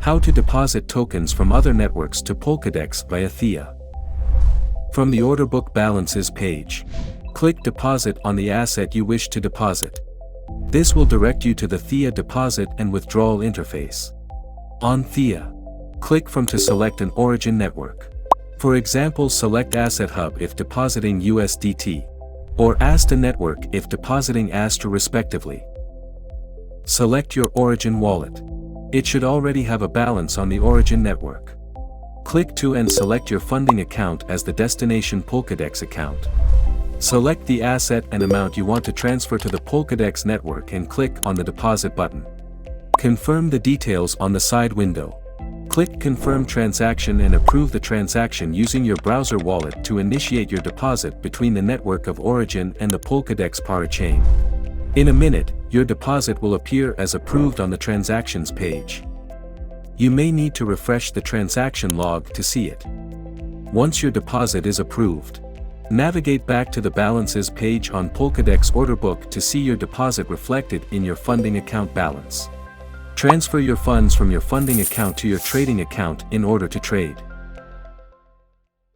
How to deposit tokens from other networks to Polkadex via THEA. From the Order Book Balances page, click Deposit on the asset you wish to deposit. This will direct you to the THEA deposit and withdrawal interface. On THEA, click From to select an origin network. For example, select Asset Hub if depositing USDT, or ASTA Network if depositing ASTA respectively. Select your origin wallet. It should already have a balance on the origin network. Click to and select your funding account as the destination Polkadex account. Select the asset and amount you want to transfer to the Polkadex network and click on the deposit button. Confirm the details on the side window. Click Confirm Transaction and approve the transaction using your browser wallet to initiate your deposit between the network of origin and the Polkadex parachain. In a minute, your deposit will appear as approved on the transactions page. You may need to refresh the transaction log to see it. Once your deposit is approved, navigate back to the Balances page on Polkadex Orderbook to see your deposit reflected in your funding account balance. Transfer your funds from your funding account to your trading account in order to trade.